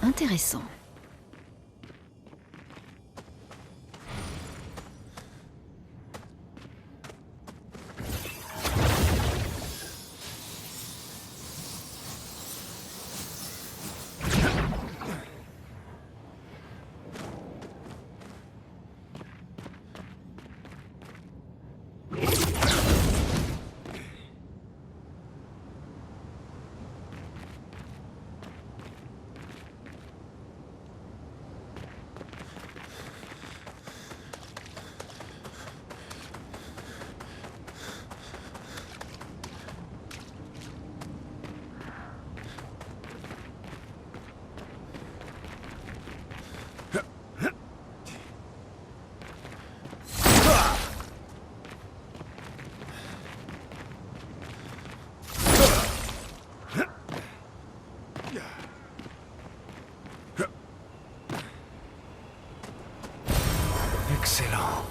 Intéressant. Excellent.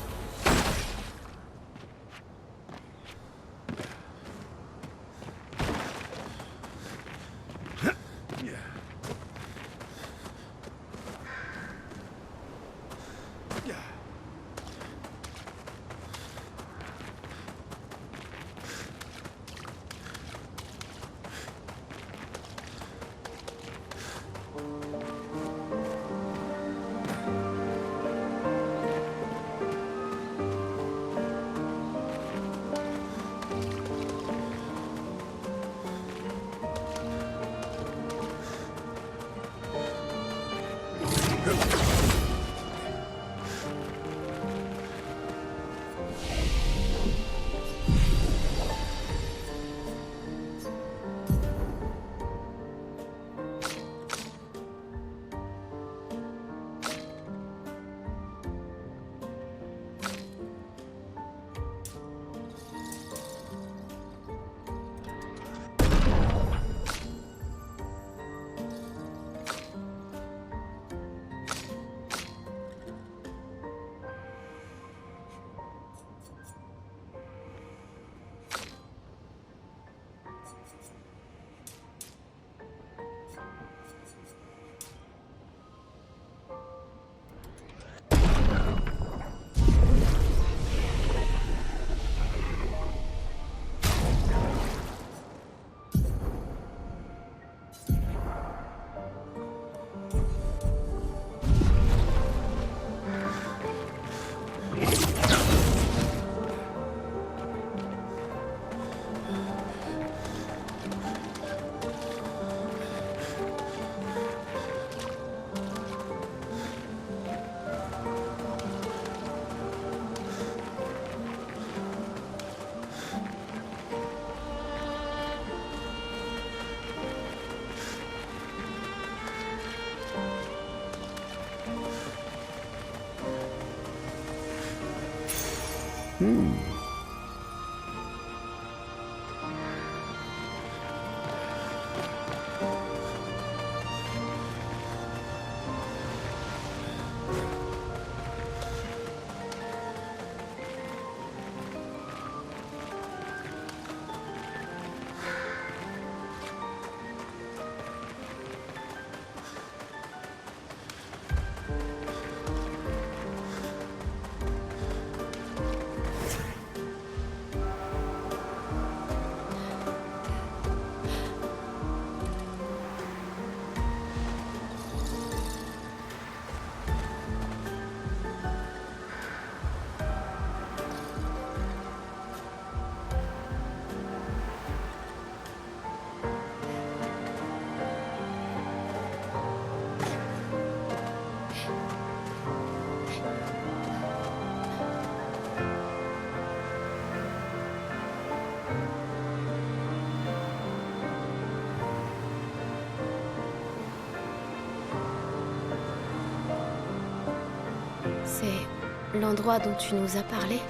C'est l'endroit dont tu nous as parlé?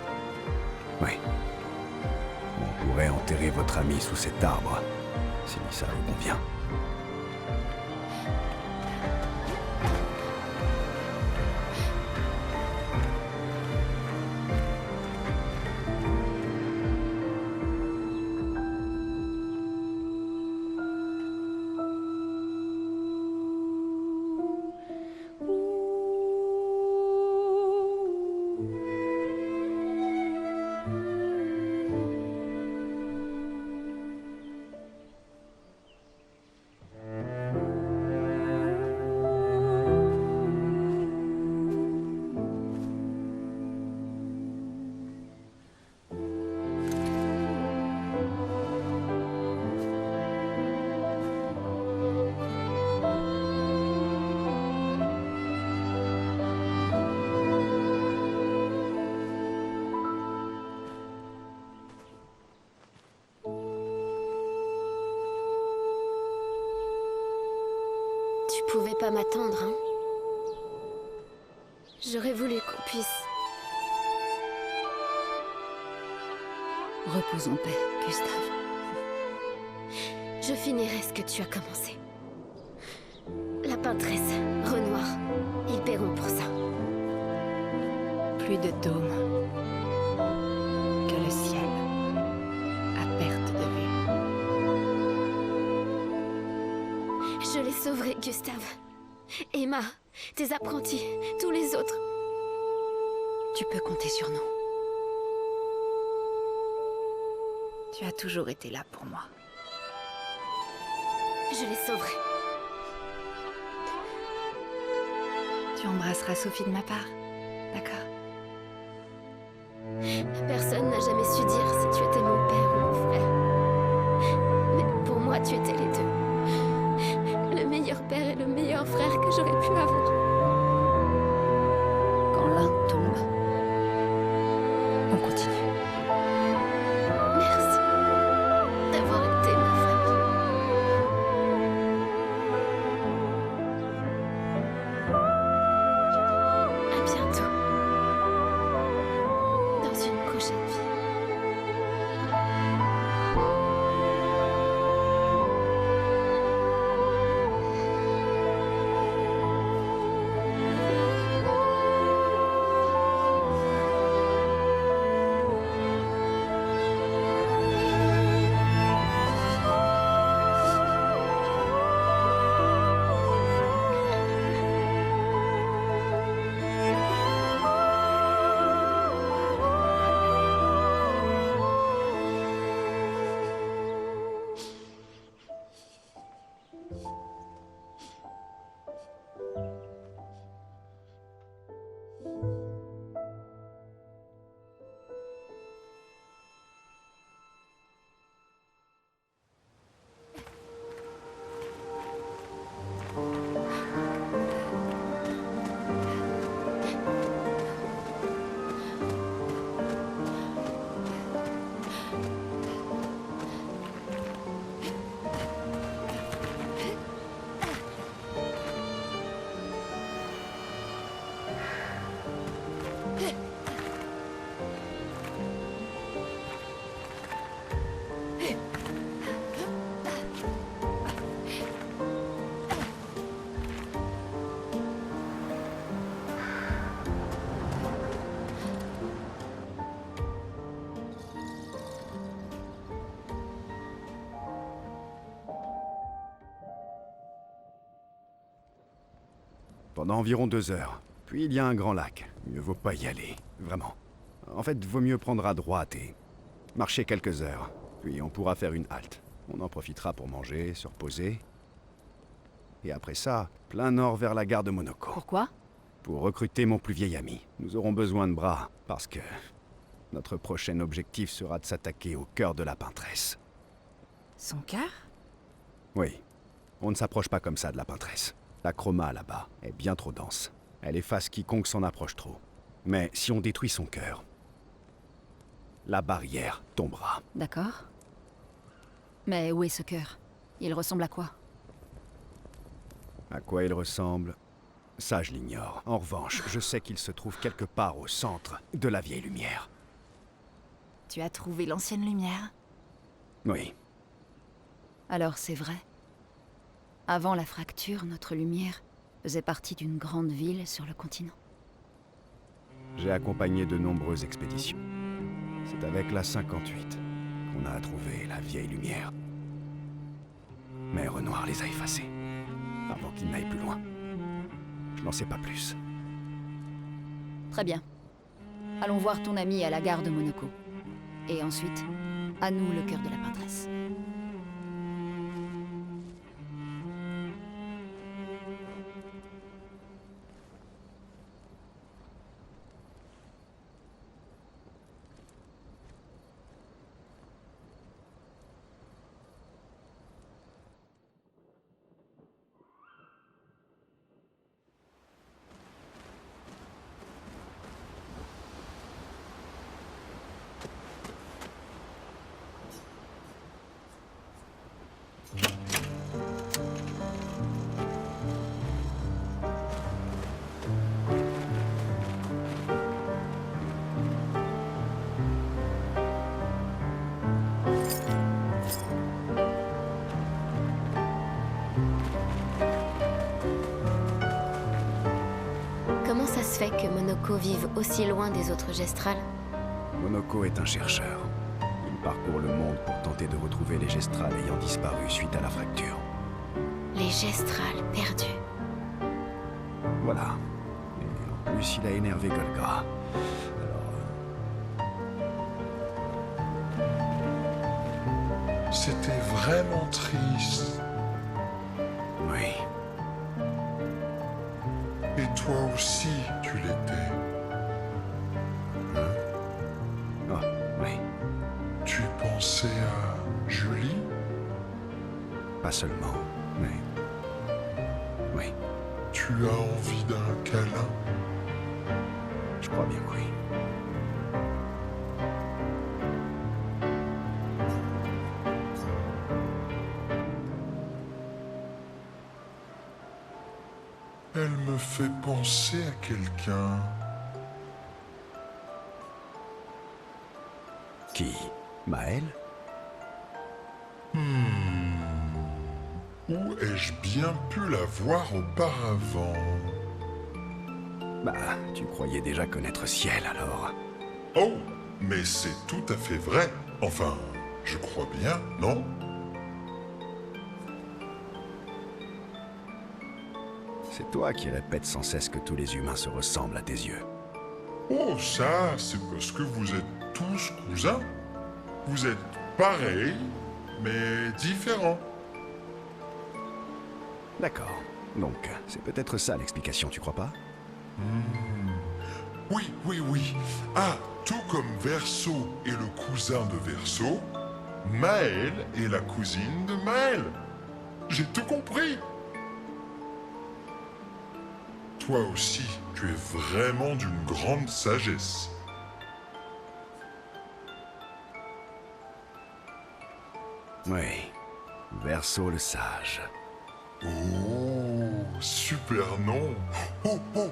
Oui. On pourrait enterrer votre ami sous cet arbre, si ça vous convient. pouvais pas m'attendre, hein. J'aurais voulu qu'on puisse... Repose en paix, Gustave. Je finirai ce que tu as commencé. La peintresse, Renoir, ils paieront pour ça. Plus de dôme que le ciel, à perte de vue. Je les sauverai, Gustave. Emma, tes apprentis, tous les autres. Tu peux compter sur nous. Tu as toujours été là pour moi. Je les sauverai. Tu embrasseras Sophie de ma part, d'accord? Personne n'a jamais su dire si tu étais mon père ou mon frère. Mais pour moi, tu étais les deux. Le meilleur père et le meilleur frère que j'aurais pu avoir. Quand l'un tombe, on continue. Merci d'avoir été ma famille. À bientôt. Dans une prochaine vie. Pendant environ 2 heures. Puis il y a un grand lac. Mieux vaut pas y aller. Vraiment. En fait, vaut mieux prendre à droite et marcher quelques heures. Puis on pourra faire une halte. On en profitera pour manger, se reposer. Et après ça, plein nord vers la gare de Monaco. Pourquoi? Pour recruter mon plus vieil ami. Nous aurons besoin de bras, parce que notre prochain objectif sera de s'attaquer au cœur de la peintresse. Son cœur? Oui. On ne s'approche pas comme ça de la peintresse. La chroma là-bas est bien trop dense. Elle efface quiconque s'en approche trop. Mais si on détruit son cœur, la barrière tombera. D'accord. Mais où est ce cœur? Il ressemble à quoi? À quoi il ressemble? Ça, je l'ignore. En revanche, je sais qu'il se trouve quelque part au centre de la vieille lumière. Tu as trouvé l'ancienne lumière? Oui. Alors c'est vrai. Avant la fracture, notre lumière faisait partie d'une grande ville sur le continent. J'ai accompagné de nombreuses expéditions. C'est avec la 58 qu'on a trouvé la vieille lumière. Mais Renoir les a effacés, avant qu'ils n'aillent plus loin. Je n'en sais pas plus. Très bien. Allons voir ton ami à la gare de Monaco. Et ensuite, à nous le cœur de la peintresse. Comment ça se fait que Monoko vive aussi loin des autres gestrales? Monoko est un chercheur. Il parcourt le monde pour tenter de retrouver les gestrales ayant disparu suite à la fracture. Les gestrales perdus. Voilà. Et en plus, il a énervé Golga. C'était vraiment triste. Oui. Et toi aussi, tu l'étais. Oh, oui. Tu pensais à Julie? Pas seulement, mais... Oui, Tu as envie d'un câlin? je crois bien que oui. Elle me fait penser à quelqu'un. Qui? Maël? Où ai-je bien pu la voir auparavant? Bah, tu croyais déjà connaître Ciel, alors. Oh, mais c'est tout à fait vrai. Enfin, je crois bien, non? C'est toi qui répètes sans cesse que tous les humains se ressemblent à tes yeux. Oh, ça, c'est parce que vous êtes tous cousins. Vous êtes pareils, mais différents. D'accord. Donc, c'est peut-être ça l'explication, tu crois pas? Oui, oui, oui. Ah, tout comme Verseau est le cousin de Verseau, Maël est la cousine de Maël. J'ai tout compris. Toi aussi, tu es vraiment d'une grande sagesse. Oui. Verseau le sage. Oh, super nom. Oh, oh,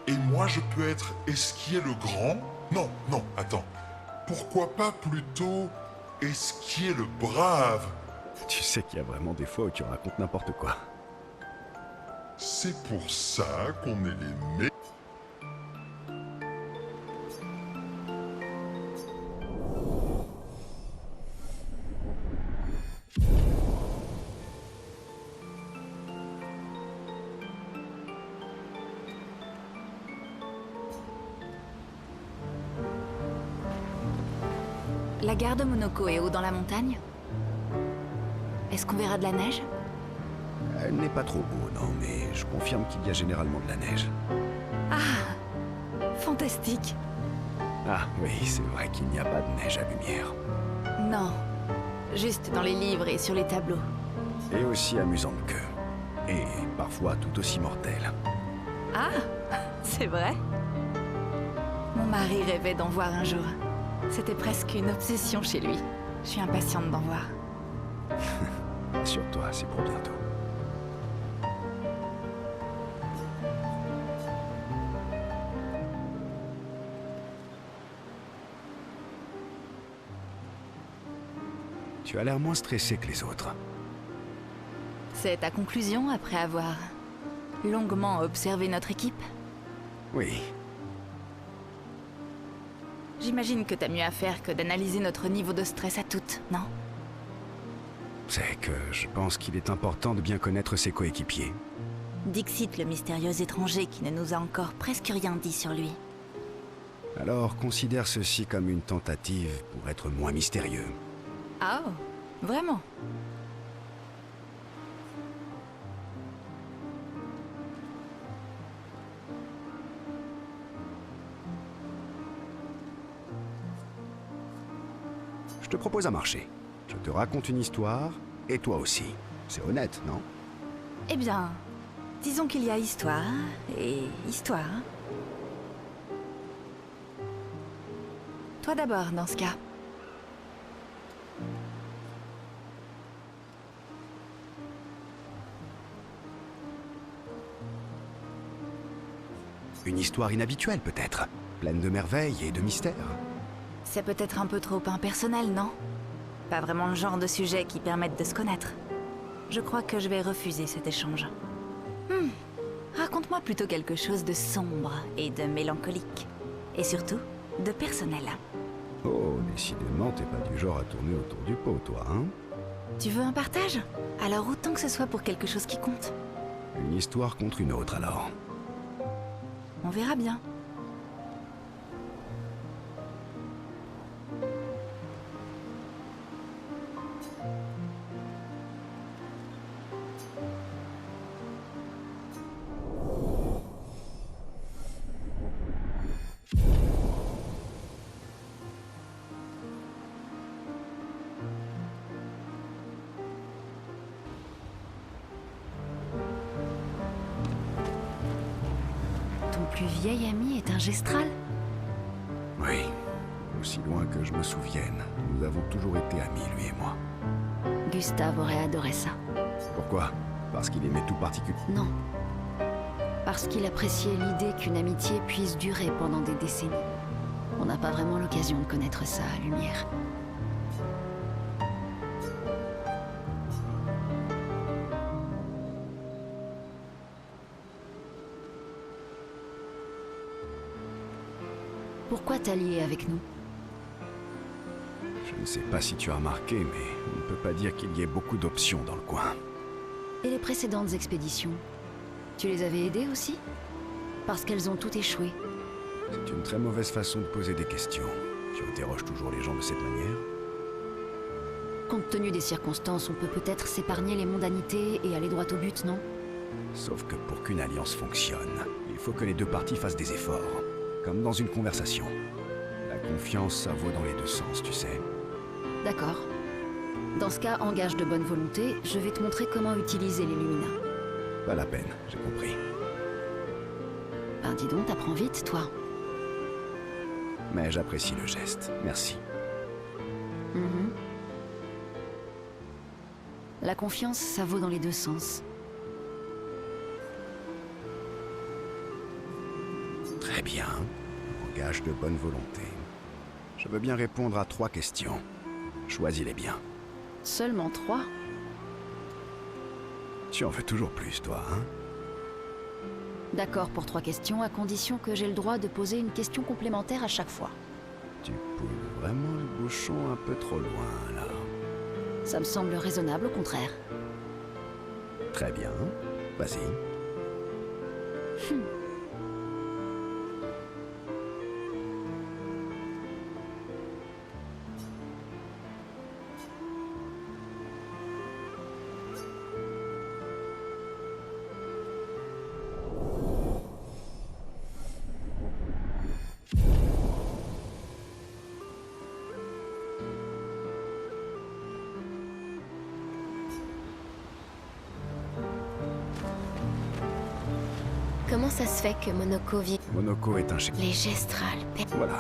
et moi je peux être Esquier le grand? Non, non, attends. Pourquoi pas plutôt Esquier le brave? Tu sais qu'il y a vraiment des fois où tu racontes n'importe quoi. C'est pour ça qu'on est les meilleurs. La gare de Monoko est haut dans la montagne? Est-ce qu'on verra de la neige? Elle n'est pas trop haut, non, mais je confirme qu'il y a généralement de la neige. Ah! Fantastique! Ah oui, c'est vrai qu'il n'y a pas de neige à lumière. Non. Juste dans les livres et sur les tableaux. Et aussi amusante qu'eux. Et parfois tout aussi mortelle. Ah! C'est vrai? Mon mari rêvait d'en voir un jour. C'était presque une obsession chez lui. Je suis impatiente d'en voir. Sur-toi, c'est pour bientôt. Tu as l'air moins stressé que les autres. C'est ta conclusion après avoir longuement observé notre équipe? Oui, J'imagine que t'as mieux à faire que d'analyser notre niveau de stress à toutes, non? c'est que je pense qu'il est important de bien connaître ses coéquipiers. Dixit, le mystérieux étranger qui ne nous a encore presque rien dit sur lui. Alors considère ceci comme une tentative pour être moins mystérieux. Ah, oh, vraiment? Je te propose un marché. Je te raconte une histoire, et toi aussi. C'est honnête, non? Eh bien, disons qu'il y a histoire et histoire. Toi d'abord, dans ce cas. Une histoire inhabituelle, peut-être. Pleine de merveilles et de mystères. C'est peut-être un peu trop impersonnel, non? Pas vraiment le genre de sujet qui permette de se connaître. je crois que je vais refuser cet échange. Hmm. Raconte-moi plutôt quelque chose de sombre et de mélancolique. Et surtout, de personnel. Oh, décidément, t'es pas du genre à tourner autour du pot, toi, hein? Tu veux un partage? Alors autant que ce soit pour quelque chose qui compte. Une histoire contre une autre, alors. On verra bien. Ton plus vieil ami est un gestral? Oui. Aussi loin que je me souvienne, nous avons toujours été amis, lui et moi. Gustave aurait adoré ça. Pourquoi? Parce qu'il aimait tout particulier. Non. Parce qu'il appréciait l'idée qu'une amitié puisse durer pendant des décennies. On n'a pas vraiment l'occasion de connaître ça à Lumière. Pourquoi t'allier avec nous? Je ne sais pas si tu as remarqué, mais on ne peut pas dire qu'il y ait beaucoup d'options dans le coin. Et les précédentes expéditions? Tu les avais aidées aussi? Parce qu'elles ont toutes échoué. C'est une très mauvaise façon de poser des questions. Tu interroges toujours les gens de cette manière? Compte tenu des circonstances, on peut peut-être s'épargner les mondanités et aller droit au but, non? Sauf que pour qu'une alliance fonctionne, il faut que les deux parties fassent des efforts. Comme dans une conversation. La confiance, ça vaut dans les deux sens, tu sais. D'accord. Dans ce cas, en gage de bonne volonté, je vais te montrer comment utiliser les Lumina. Pas la peine, j'ai compris. Ben dis donc, t'apprends vite, toi. Mais j'apprécie le geste, merci. Mhm. La confiance, ça vaut dans les deux sens. Très bien. En gage de bonne volonté. Je veux bien répondre à 3 questions. Choisis-les bien. Seulement 3? Tu en veux toujours plus, toi, hein? D'accord pour 3 questions, à condition que j'ai le droit de poser une question complémentaire à chaque fois. Tu poules vraiment le bouchon un peu trop loin, là. Ça me semble raisonnable, au contraire. Très bien. Vas-y. Comment ça se fait que Monoko vit... Monoko est un Les gestrales... Voilà.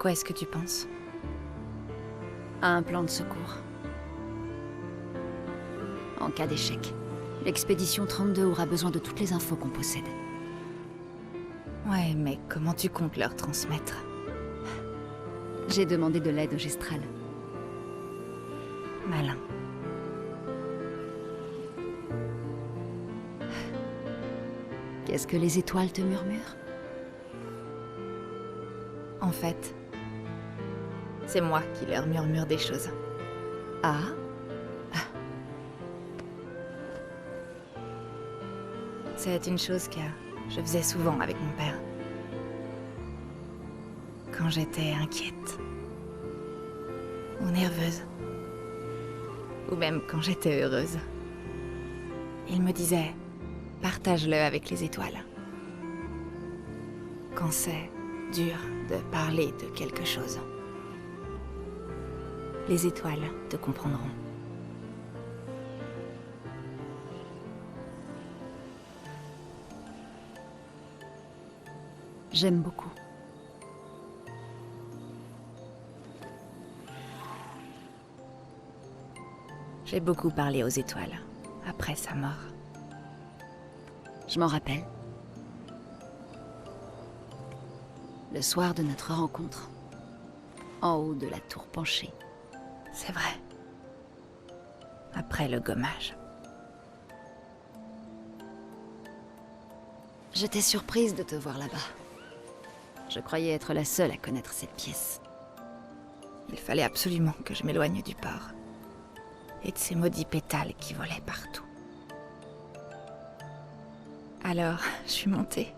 quoi est-ce que tu penses? À un plan de secours. En cas d'échec, l'expédition 32 aura besoin de toutes les infos qu'on possède. Ouais, mais comment tu comptes leur transmettre? J'ai demandé de l'aide au Gestral. Malin. Qu'est-ce que les étoiles te murmurent? En fait, c'est moi qui leur murmure des choses. Ah? C'est une chose que je faisais souvent avec mon père. Quand j'étais inquiète. Ou nerveuse. Ou même quand j'étais heureuse. Il me disait, partage-le avec les étoiles. Quand c'est dur de parler de quelque chose. Les étoiles te comprendront. J'aime beaucoup. J'ai beaucoup parlé aux étoiles, après sa mort. Je m'en rappelle. Le soir de notre rencontre, en haut de la tour penchée. C'est vrai. Après le gommage. J'étais surprise de te voir là-bas. Je croyais être la seule à connaître cette pièce. Il fallait absolument que je m'éloigne du port. Et de ces maudits pétales qui volaient partout. Alors, je suis montée.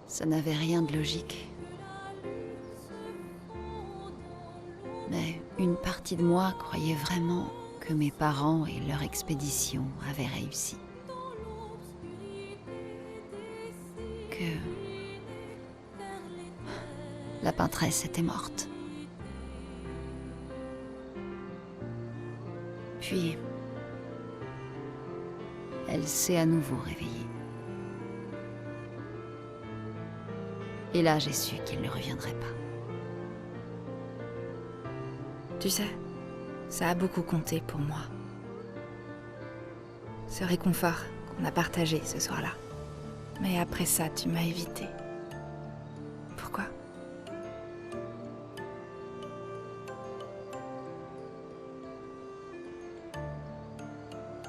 Ça n'avait rien de logique. Mais une partie de moi croyait vraiment que mes parents et leur expédition avaient réussi. Que la peintresse était morte. Puis, elle s'est à nouveau réveillée. Et là, j'ai su qu'il ne reviendrait pas. Tu sais, ça a beaucoup compté pour moi. Ce réconfort qu'on a partagé ce soir-là. Mais après ça, tu m'as évité. Pourquoi?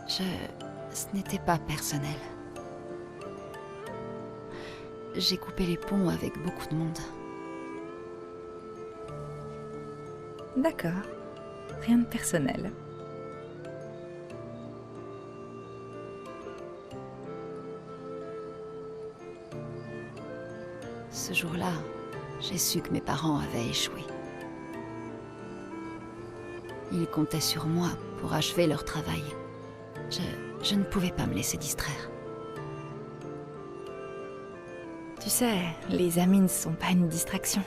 Ce n'était pas personnel. J'ai coupé les ponts avec beaucoup de monde. D'accord. Rien de personnel. Ce jour-là, j'ai su que mes parents avaient échoué. Ils comptaient sur moi pour achever leur travail. Je ne pouvais pas me laisser distraire. Tu sais, les amis ne sont pas une distraction.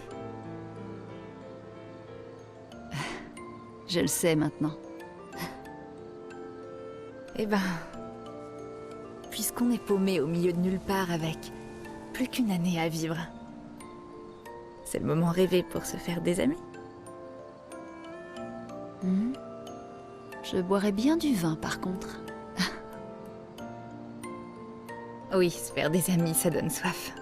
Je le sais maintenant. Eh ben, puisqu'on est paumé au milieu de nulle part avec plus qu'une année à vivre, c'est le moment rêvé pour se faire des amis. Je boirais bien du vin par contre. Oui, se faire des amis, ça donne soif.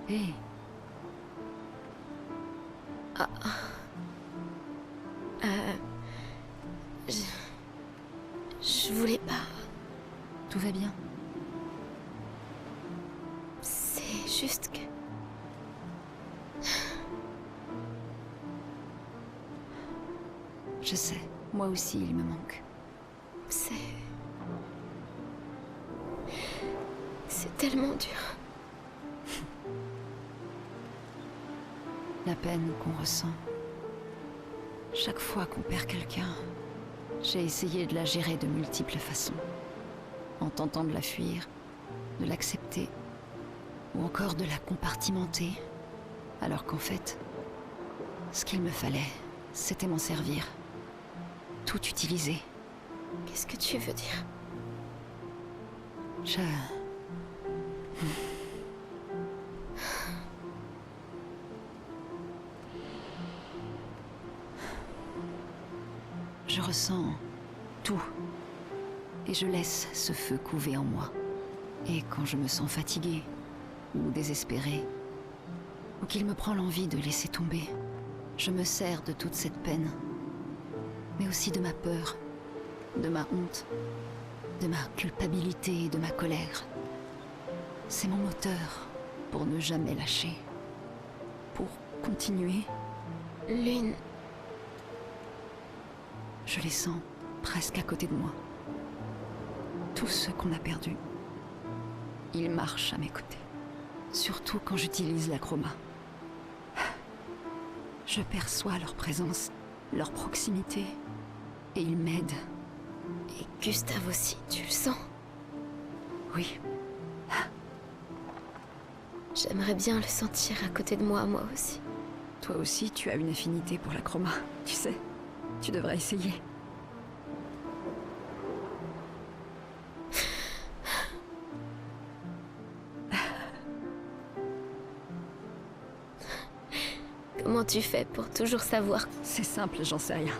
Hé, Je voulais pas. tout va bien? C'est juste que... Je sais, moi aussi il me manque. C'est tellement dur. La peine qu'on ressent. Chaque fois qu'on perd quelqu'un, j'ai essayé de la gérer de multiples façons. En tentant de la fuir, de l'accepter, ou encore de la compartimenter. Alors qu'en fait, ce qu'il me fallait, c'était m'en servir. Tout utiliser. Qu'est-ce que tu veux dire? Je ressens tout. Et je laisse ce feu couver en moi. Et quand je me sens fatiguée, ou désespérée, ou qu'il me prend l'envie de laisser tomber, je me sers de toute cette peine. Mais aussi de ma peur, de ma honte, de ma culpabilité et de ma colère. C'est mon moteur pour ne jamais lâcher. Pour continuer. Lune, Je les sens presque à côté de moi. Tous ceux qu'on a perdus. Ils marchent à mes côtés. Surtout quand j'utilise la chroma. Je perçois leur présence, leur proximité. Et ils m'aident. et Gustave aussi, tu le sens? Oui, J'aimerais bien le sentir à côté de moi aussi. toi aussi tu as une affinité pour la chroma. Tu sais, tu devrais essayer. Comment tu fais pour toujours savoir? C'est simple, j'en sais rien.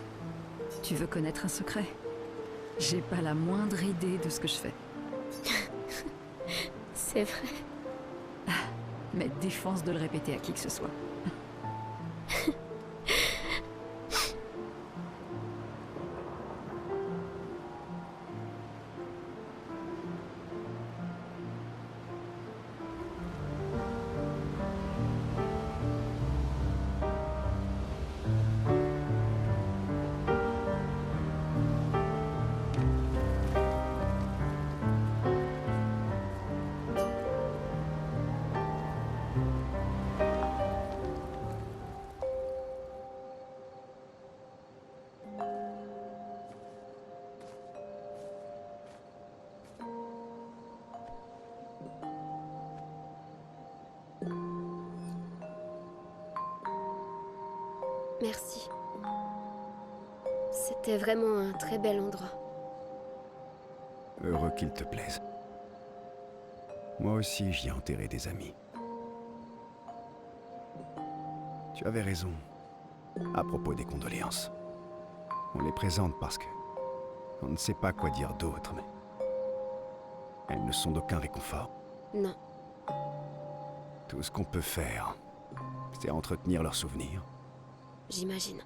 Tu veux connaître un secret? J'ai pas la moindre idée de ce que je fais. C'est vrai. Mais défense de le répéter à qui que ce soit. Merci. C'était vraiment un très bel endroit. Heureux qu'il te plaise. Moi aussi, j'y ai enterré des amis. Tu avais raison. À propos des condoléances. On les présente parce que... on ne sait pas quoi dire d'autre, mais... elles ne sont d'aucun réconfort. Non, Tout ce qu'on peut faire, c'est entretenir leurs souvenirs. j'imagine.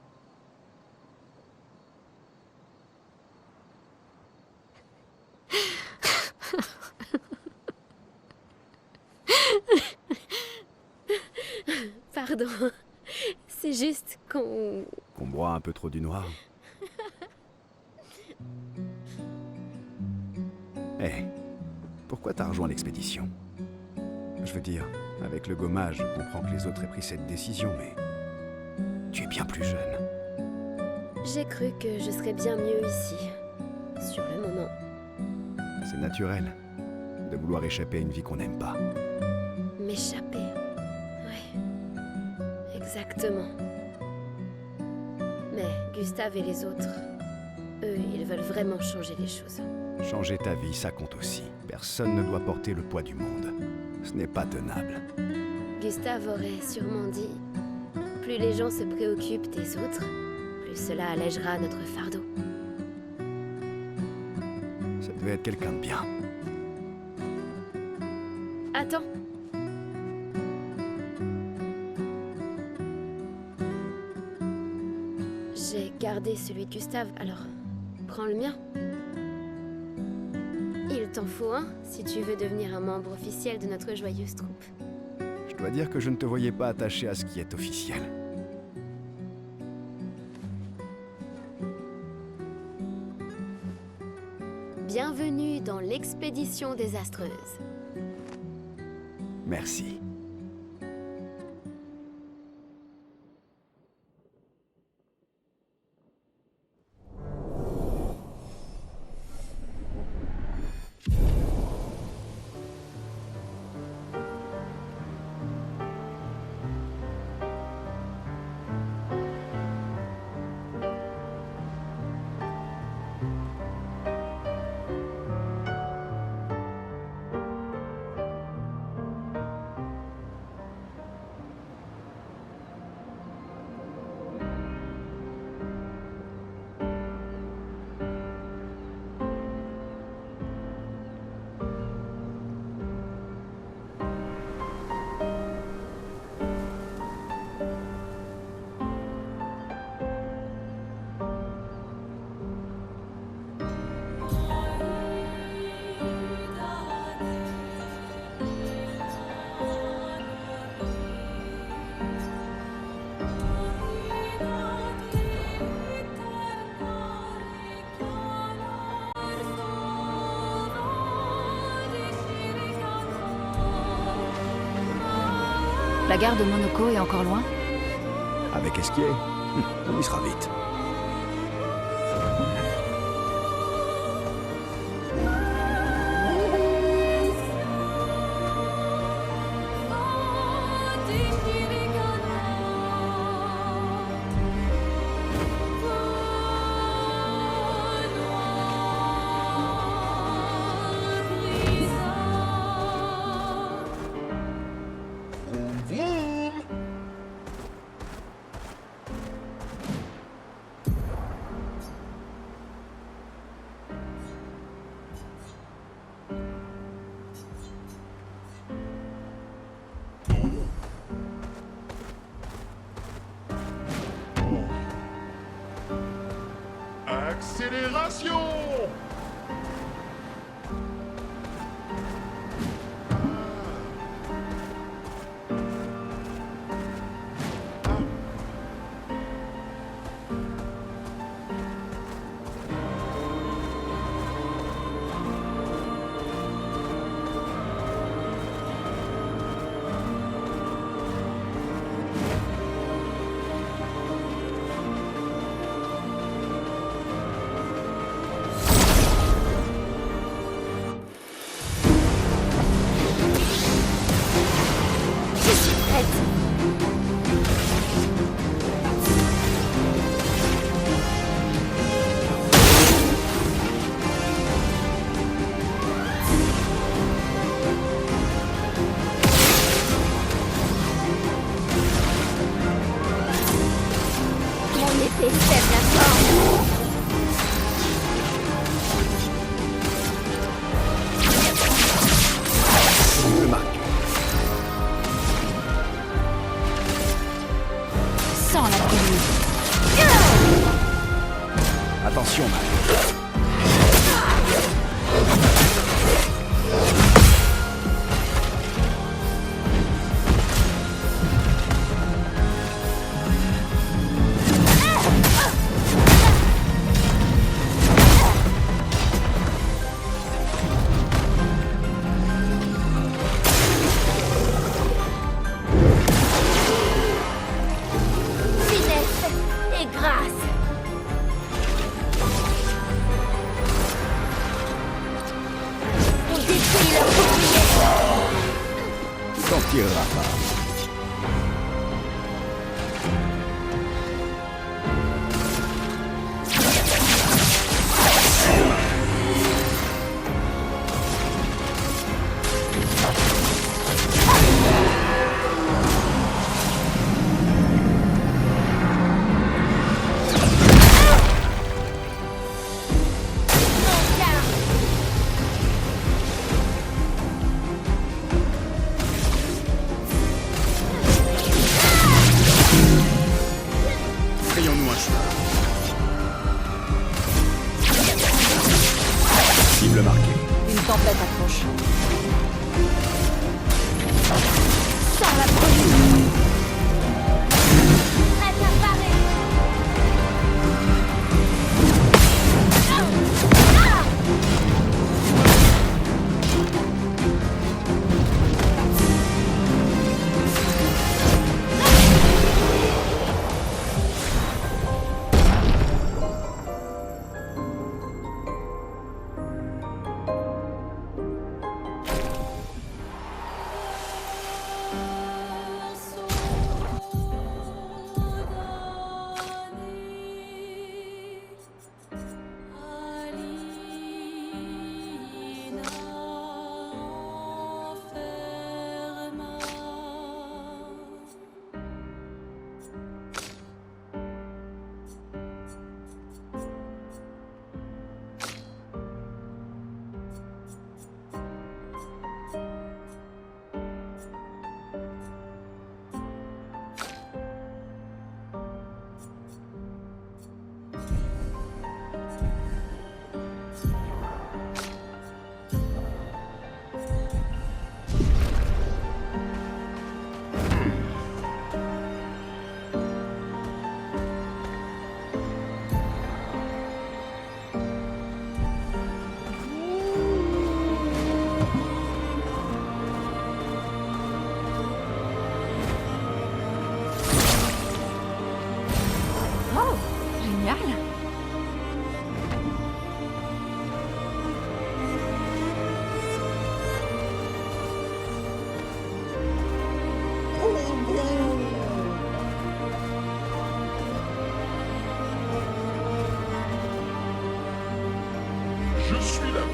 Pardon. C'est juste qu'on... Qu'on boit un peu trop du noir. Hé, pourquoi t'as rejoint l'expédition? Je veux dire, avec le gommage, je comprends que les autres aient pris cette décision, mais... tu es bien plus jeune. J'ai cru que je serais bien mieux ici. Sur le moment. C'est naturel de vouloir échapper à une vie qu'on n'aime pas. M'échapper. Ouais. Exactement. Mais Gustave et les autres, eux, ils veulent vraiment changer les choses. Changer ta vie, ça compte aussi. Personne ne doit porter le poids du monde. Ce n'est pas tenable. Gustave aurait sûrement dit, plus les gens se préoccupent des autres, plus cela allègera notre fardeau. Ça devait être quelqu'un de bien. Attends. garder celui de Gustave, alors prends le mien. Il t'en faut un si tu veux devenir un membre officiel de notre joyeuse troupe. Je dois dire que je ne te voyais pas attaché à ce qui est officiel. Bienvenue dans l'expédition désastreuse. Merci. La gare de Monoko est encore loin? Avec Esquier, on y sera vite. Accélération! Le marque. Sans la tenue. Attention, Mac. Finesse et grâce. On détruit leur bouclier. Tu t'en tireras pas.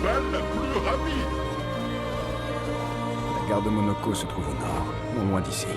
balle la plus rapide. La gare de Monaco se trouve au nord, non loin d'ici.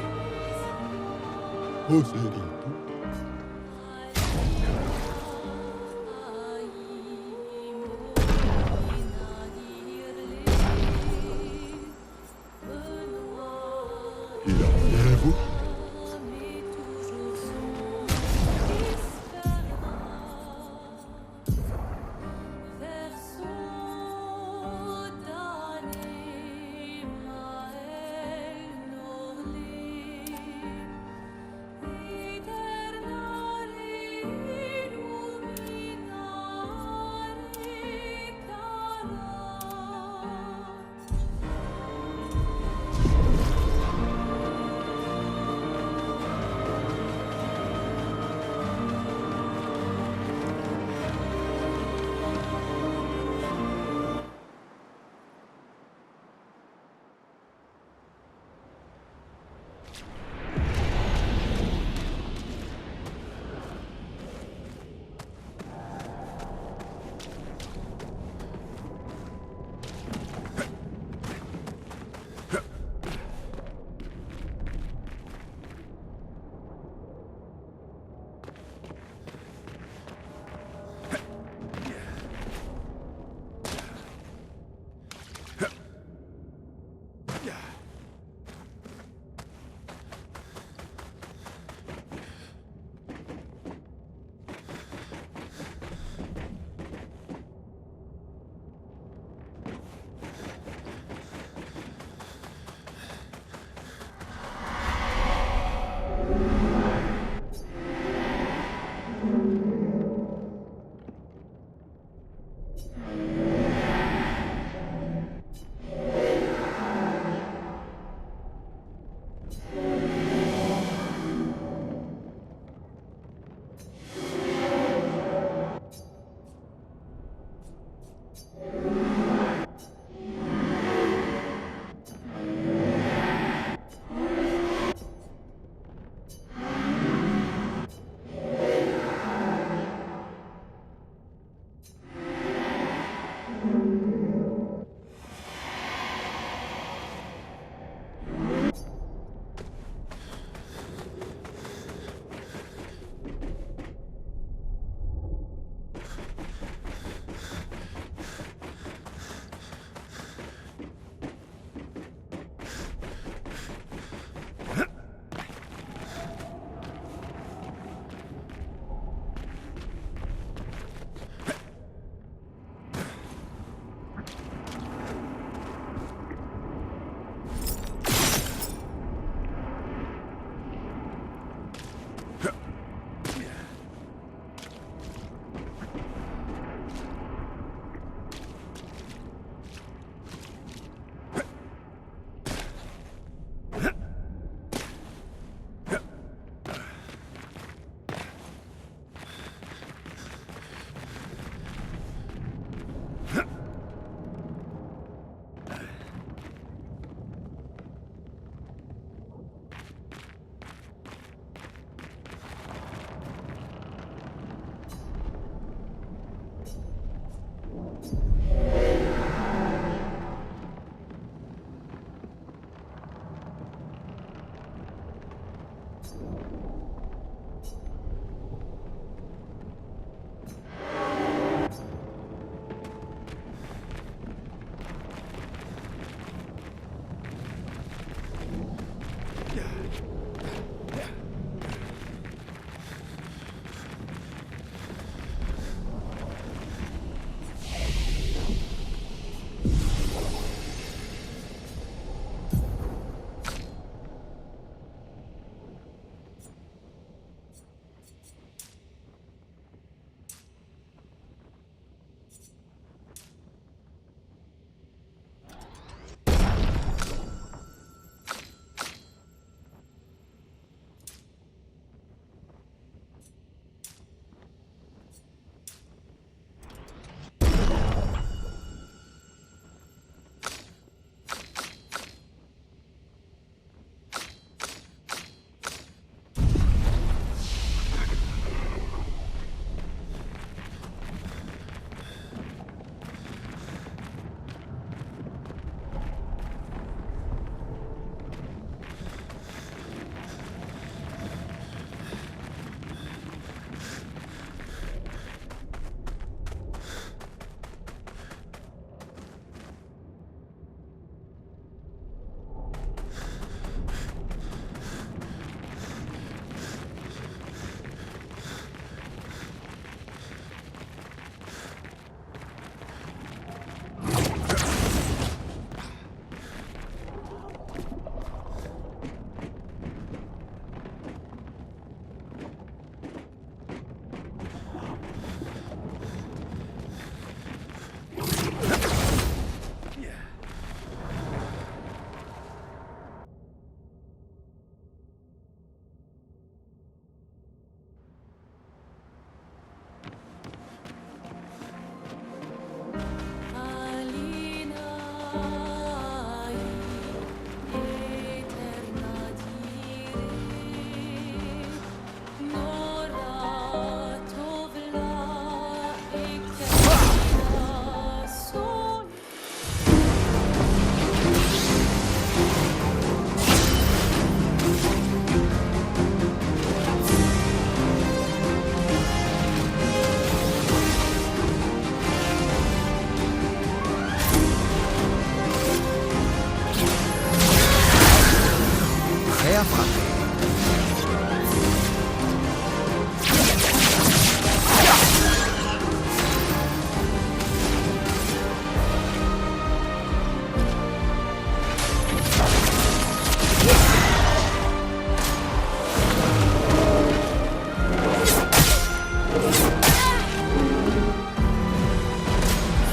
Prêt à frapper.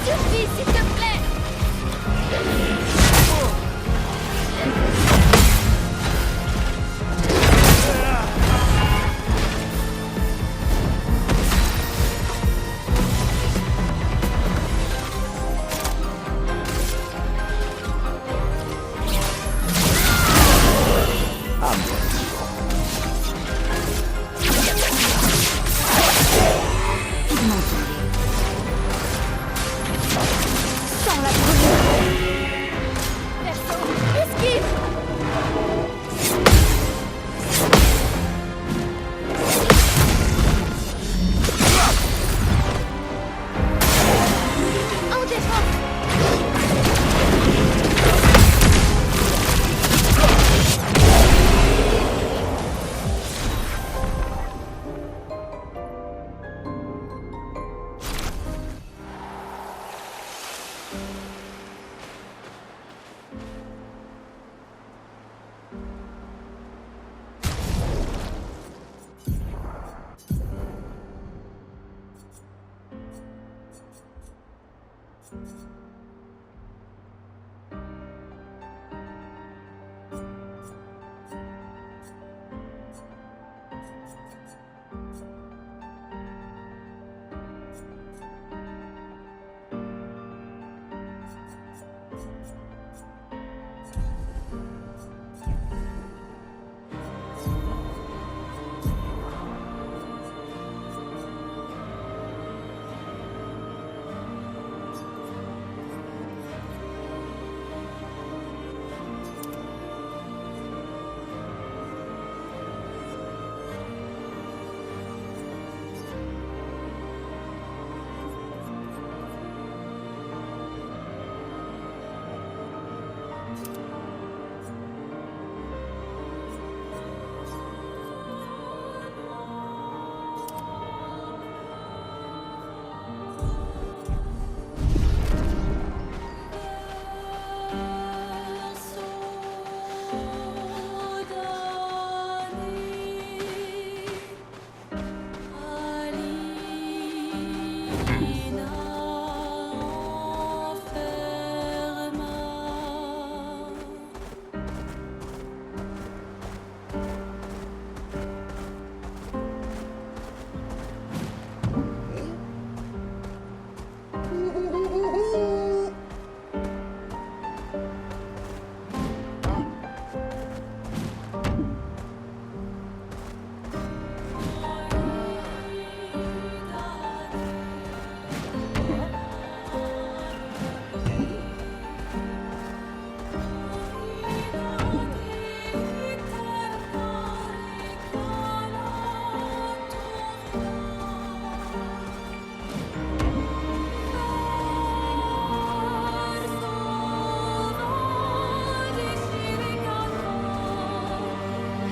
Survie, s'il te plaît. Sans la brûlure. Perso, esquive. En défense.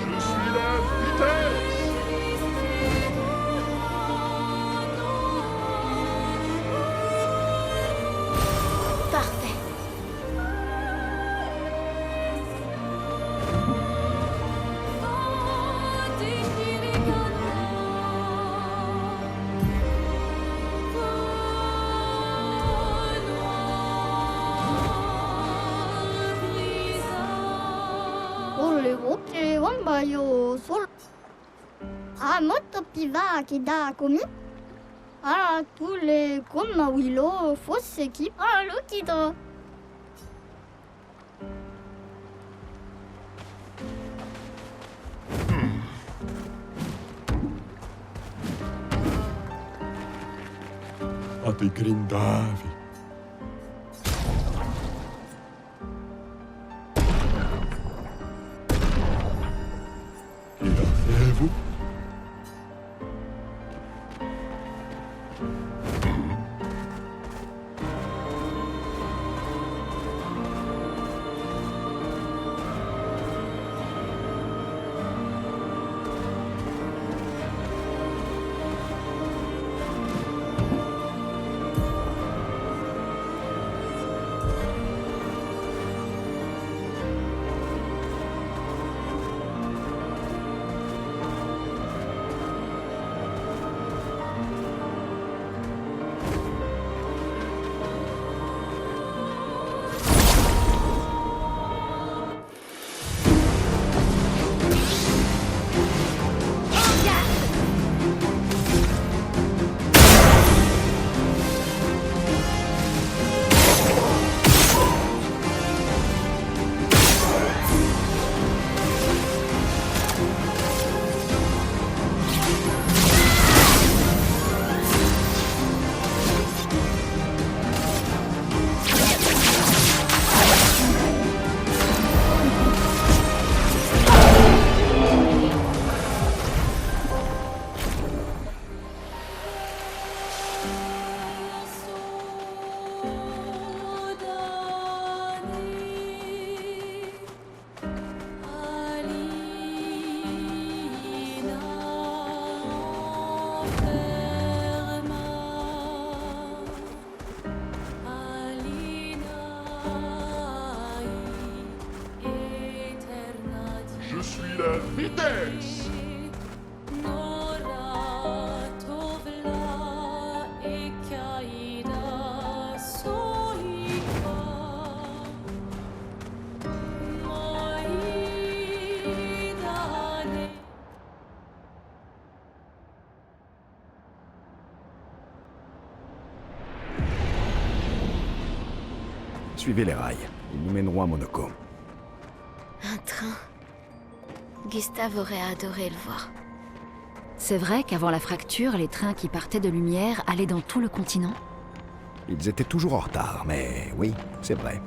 Je suis la vitesse. Parfait. Ole wote wamba yo sol. Ah, moto piva qui da commis. Ah, tous les comme Willow, fausse équipe. Ah, le qui da. A te grindavi. E avevo. je suis la vitesse. Suivez les rails. Ils nous mèneront à Monaco. Un train. Gustave aurait adoré le voir. C'est vrai qu'avant la fracture, les trains qui partaient de Lumière allaient dans tout le continent? Ils étaient toujours en retard, mais oui, c'est vrai.